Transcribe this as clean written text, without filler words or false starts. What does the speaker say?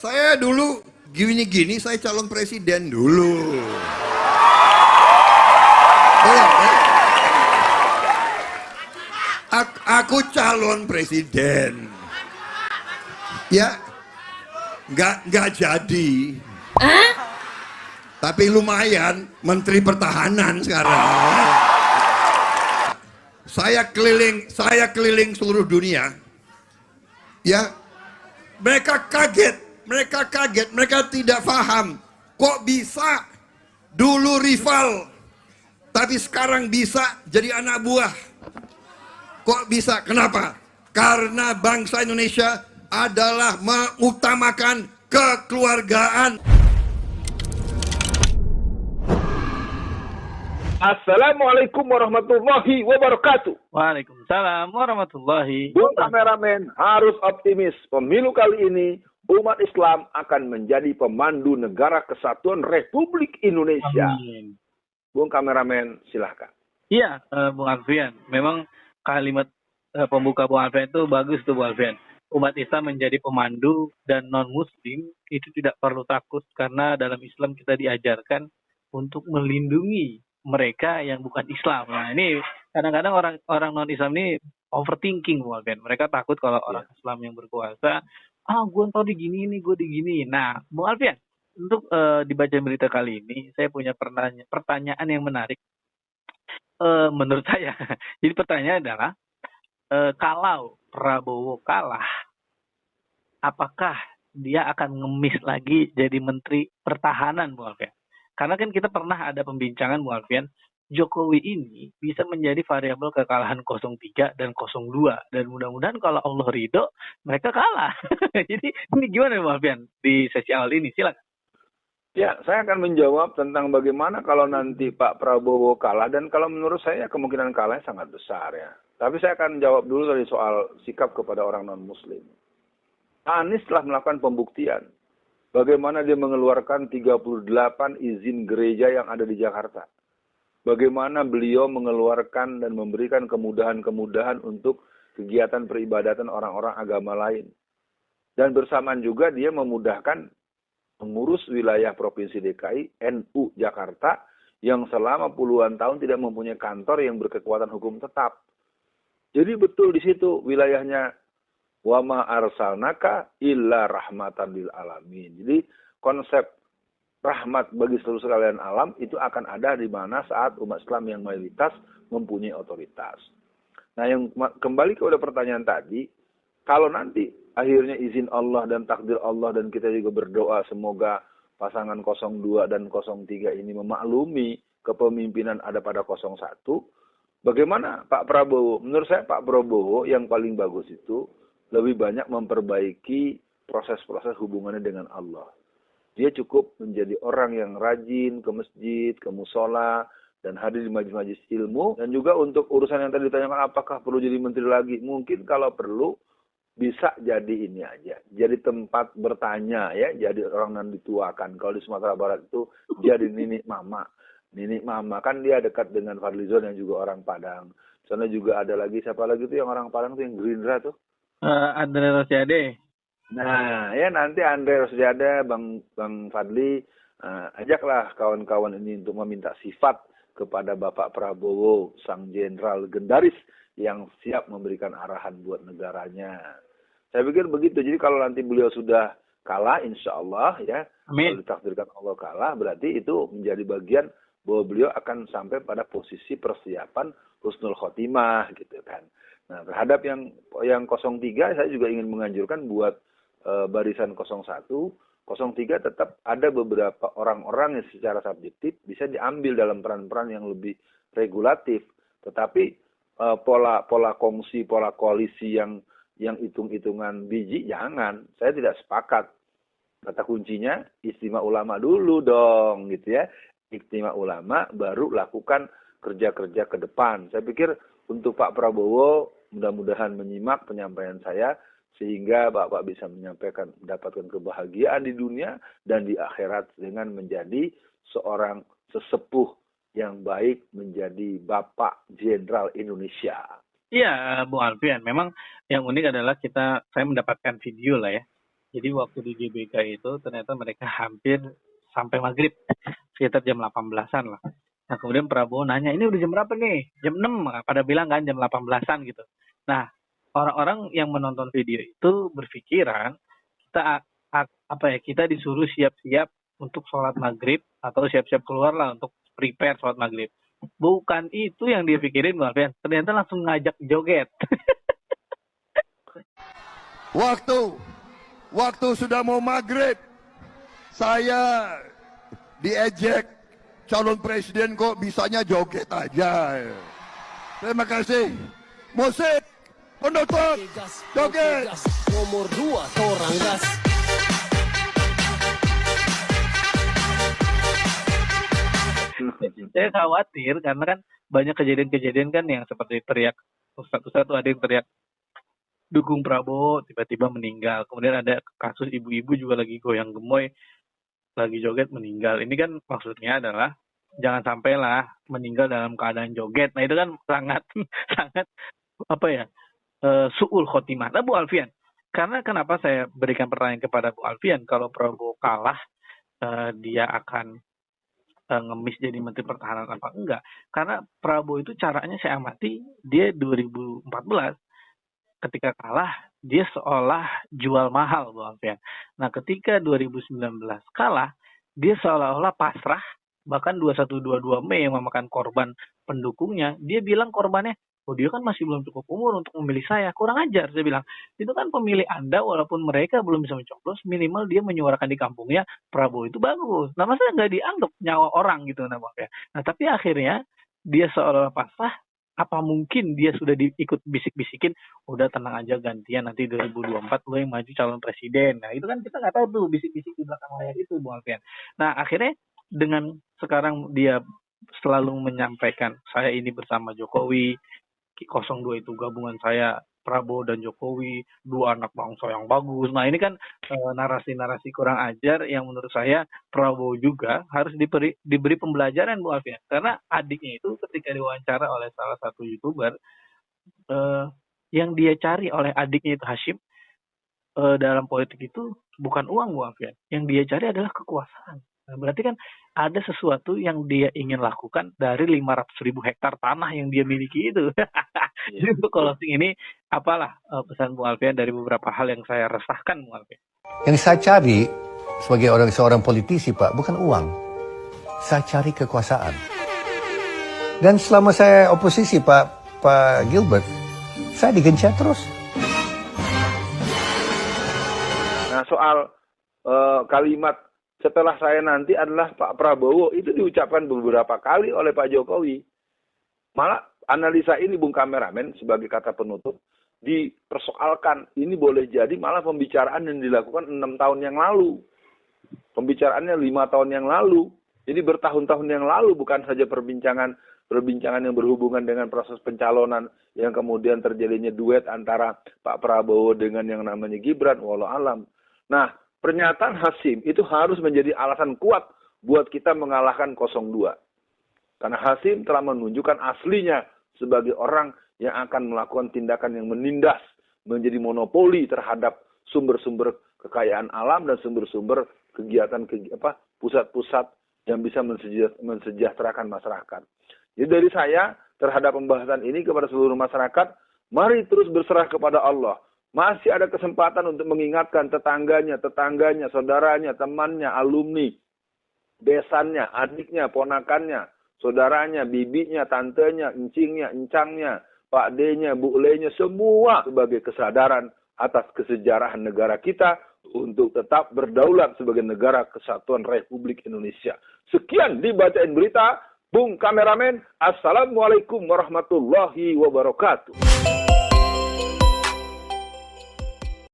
Saya dulu gini-gini, saya calon presiden dulu. Boleh, ya? Aku calon presiden. Ya, nggak jadi. Tapi lumayan, Menteri Pertahanan sekarang. Saya keliling seluruh dunia. Ya, mereka kaget, mereka tidak paham. Kok bisa dulu rival, tapi sekarang bisa jadi anak buah. Kok bisa? Kenapa? Karena bangsa Indonesia adalah mengutamakan kekeluargaan. Assalamualaikum warahmatullahi wabarakatuh. Waalaikumsalam warahmatullahi Bung wabarakatuh. kameramen harus optimis. Pemilu kali ini umat Islam akan menjadi pemandu negara kesatuan Republik Indonesia. Amin. Bung kameramen silahkan. Iya, Bung Alfian. Memang kalimat pembuka Bung Alfian itu bagus tuh, Bung Alfian. Umat Islam menjadi pemandu dan non-Muslim itu tidak perlu takut karena dalam Islam kita diajarkan untuk melindungi mereka yang bukan Islam. Nah, ini kadang-kadang orang non-Islam ini overthinking, Bung Alfian. Mereka takut kalau orang Islam yang berkuasa, gue ntar digini, gue digini. Nah, Bung Alfian, untuk dibaca berita kali ini, saya punya pertanyaan yang menarik. Menurut saya, jadi pertanyaannya adalah, kalau Prabowo kalah, apakah dia akan ngemis lagi jadi Menteri Pertahanan, Bung Alfian? Karena kan kita pernah ada pembincangan, Bung Alfian, Jokowi ini bisa menjadi variabel kekalahan 03 dan 02. Dan mudah-mudahan kalau Allah ridho, mereka kalah. Jadi ini gimana, Bung Alfian, di sesi awal ini? Silakan. Ya, saya akan menjawab tentang bagaimana kalau nanti Pak Prabowo kalah. Dan kalau menurut saya kemungkinan kalahnya sangat besar ya. Tapi saya akan jawab dulu dari soal sikap kepada orang non-Muslim. Anies telah melakukan pembuktian. Bagaimana dia mengeluarkan 38 izin gereja yang ada di Jakarta. Bagaimana beliau mengeluarkan dan memberikan kemudahan-kemudahan untuk kegiatan peribadatan orang-orang agama lain. Dan bersamaan juga dia memudahkan mengurus wilayah Provinsi DKI, NU Jakarta, yang selama puluhan tahun tidak mempunyai kantor yang berkekuatan hukum tetap. Jadi betul di situ wilayahnya wa ma arsalnaka illa rahmatan lil alamin. Jadi konsep rahmat bagi seluruh sekalian alam itu akan ada di mana saat umat Islam yang mayoritas mempunyai otoritas. Nah, yang kembali kepada pertanyaan tadi, kalau nanti akhirnya izin Allah dan takdir Allah dan kita juga berdoa semoga pasangan 02 dan 03 ini memaklumi kepemimpinan ada pada 01, bagaimana Pak Prabowo? Menurut saya Pak Prabowo yang paling bagus itu lebih banyak memperbaiki proses-proses hubungannya dengan Allah. Dia cukup menjadi orang yang rajin ke masjid, ke musola, dan hadir di majelis-majelis ilmu. Dan juga untuk urusan yang tadi ditanyakan, apakah perlu jadi menteri lagi? Mungkin kalau perlu, bisa jadi ini aja. Jadi tempat bertanya ya, jadi orang yang dituakan. Kalau di Sumatera Barat itu jadi Nini Mama. Nini Mama kan dia dekat dengan Fadlizon yang juga orang Padang. Sana juga ada lagi, siapa lagi tuh yang orang Padang tuh yang Gerindra tuh? Andre Rosiade. Nah, ya nanti Andre Rosiade, Bang Fadli, ajaklah kawan-kawan ini untuk meminta sifat kepada Bapak Prabowo, sang jenderal legendaris yang siap memberikan arahan buat negaranya. Saya pikir begitu. Jadi kalau nanti beliau sudah kalah, insya Allah ya, Amin. kalau ditakdirkan Allah kalah, berarti itu menjadi bagian bahwa beliau akan sampai pada posisi persiapan husnul khotimah gitu kan. Nah, terhadap yang 03, saya juga ingin menganjurkan buat barisan 01, 03 tetap ada beberapa orang-orang yang secara subjektif bisa diambil dalam peran-peran yang lebih regulatif. Tetapi pola kongsi, pola koalisi yang hitung-hitungan biji, jangan. Saya tidak sepakat. Kata kuncinya, istimewa ulama dulu dong, gitu ya. Istimewa ulama baru lakukan kerja-kerja ke depan. Saya pikir untuk Pak Prabowo, mudah-mudahan menyimak penyampaian saya, sehingga Bapak bisa mendapatkan kebahagiaan di dunia dan di akhirat dengan menjadi seorang sesepuh yang baik, menjadi Bapak Jenderal Indonesia. Iya, Bung Alfian. Memang yang unik adalah saya mendapatkan video lah ya. Jadi waktu di GBK itu ternyata mereka hampir sampai maghrib, sekitar jam 18-an lah. Nah kemudian Prabowo nanya, ini udah jam berapa nih? Jam 6, pada bilang kan jam 18-an gitu. Nah orang-orang yang menonton video itu berpikiran kita disuruh siap-siap untuk sholat maghrib atau siap-siap keluar lah untuk prepare sholat maghrib. Bukan itu yang dia pikirin, Bang Alfian. Ternyata langsung ngajak joget. Waktu sudah mau maghrib, saya diejek calon presiden kok bisanya joget aja. Terima kasih. Musik, penonton, joget. Nomor 2 torang gas. Saya khawatir karena kan banyak kejadian-kejadian kan yang seperti teriak Ustadz tuh ada yang teriak dukung Prabowo tiba-tiba meninggal. Kemudian ada kasus ibu-ibu juga lagi goyang gemoy, lagi joget meninggal. Ini kan maksudnya adalah jangan sampailah meninggal dalam keadaan joget. Nah itu kan sangat sangat su'ul khotimah. Nah Bu Alfian, karena kenapa saya berikan pertanyaan kepada Bu Alfian, kalau Prabowo kalah dia akan ngemis jadi Menteri Pertahanan apa enggak? Karena Prabowo itu caranya saya amati, dia 2014 ketika kalah dia seolah jual mahal Bu Alfian. Nah ketika 2019 kalah dia seolah-olah pasrah, bahkan 21-22 Mei yang memakan korban pendukungnya, dia bilang korbannya, oh dia kan masih belum cukup umur untuk memilih saya, kurang ajar. Saya bilang, itu kan pemilih Anda walaupun mereka belum bisa mencoblos, minimal dia menyuarakan di kampungnya Prabowo itu bagus. Nah masa nggak dianggap nyawa orang gitu nah Bang ya. Nah tapi akhirnya dia seolah-olah pasrah, apa mungkin dia sudah diikut bisik-bisikin, udah tenang aja gantian nanti 2024 lo yang maju calon presiden. Nah itu kan kita nggak tahu tuh bisik-bisik di belakang layar itu Bang Alfian. Nah akhirnya dengan sekarang dia selalu menyampaikan saya ini bersama Jokowi, 02 itu gabungan saya Prabowo dan Jokowi, dua anak bangsa yang bagus. Nah ini kan narasi-narasi kurang ajar yang menurut saya Prabowo juga harus diberi pembelajaran Bu Alfian. Karena adiknya itu ketika diwawancara oleh salah satu YouTuber, yang dia cari oleh adiknya itu Hashim, dalam politik itu bukan uang Bu Alfian. Yang dia cari adalah kekuasaan. Nah, berarti kan ada sesuatu yang dia ingin lakukan dari 500.000 hektar tanah yang dia miliki itu. Jadi untuk closing ini, apalah pesan Bu Alfian dari beberapa hal yang saya resahkan Bu Alfian? Yang saya cari sebagai seorang politisi Pak, bukan uang. Saya cari kekuasaan. Dan selama saya oposisi Pak Gilbert, saya digencet terus. Nah soal kalimat setelah saya nanti adalah Pak Prabowo, itu diucapkan beberapa kali oleh Pak Jokowi. Malah analisa ini Bung Kameramen sebagai kata penutup dipersoalkan. Ini boleh jadi malah pembicaraan yang dilakukan 6 tahun yang lalu. Pembicaraannya 5 tahun yang lalu. Jadi bertahun-tahun yang lalu, bukan saja perbincangan yang berhubungan dengan proses pencalonan yang kemudian terjadinya duet antara Pak Prabowo dengan yang namanya Gibran, wallahu alam. Nah, pernyataan Hashim itu harus menjadi alasan kuat buat kita mengalahkan 02. Karena Hashim telah menunjukkan aslinya sebagai orang yang akan melakukan tindakan yang menindas, menjadi monopoli terhadap sumber-sumber kekayaan alam dan sumber-sumber kegiatan pusat-pusat yang bisa mensejahterakan masyarakat. Jadi dari saya terhadap pembahasan ini kepada seluruh masyarakat, mari terus berserah kepada Allah. Masih ada kesempatan untuk mengingatkan tetangganya, saudaranya, temannya, alumni, besannya, adiknya, ponakannya, saudaranya, bibinya, tantenya, encingnya, encangnya, Pak D-nya, Bu Le-nya, semua sebagai kesadaran atas kesejarahan negara kita untuk tetap berdaulat sebagai negara kesatuan Republik Indonesia. Sekian dibacain berita, Bung Kameramen. Assalamualaikum warahmatullahi wabarakatuh.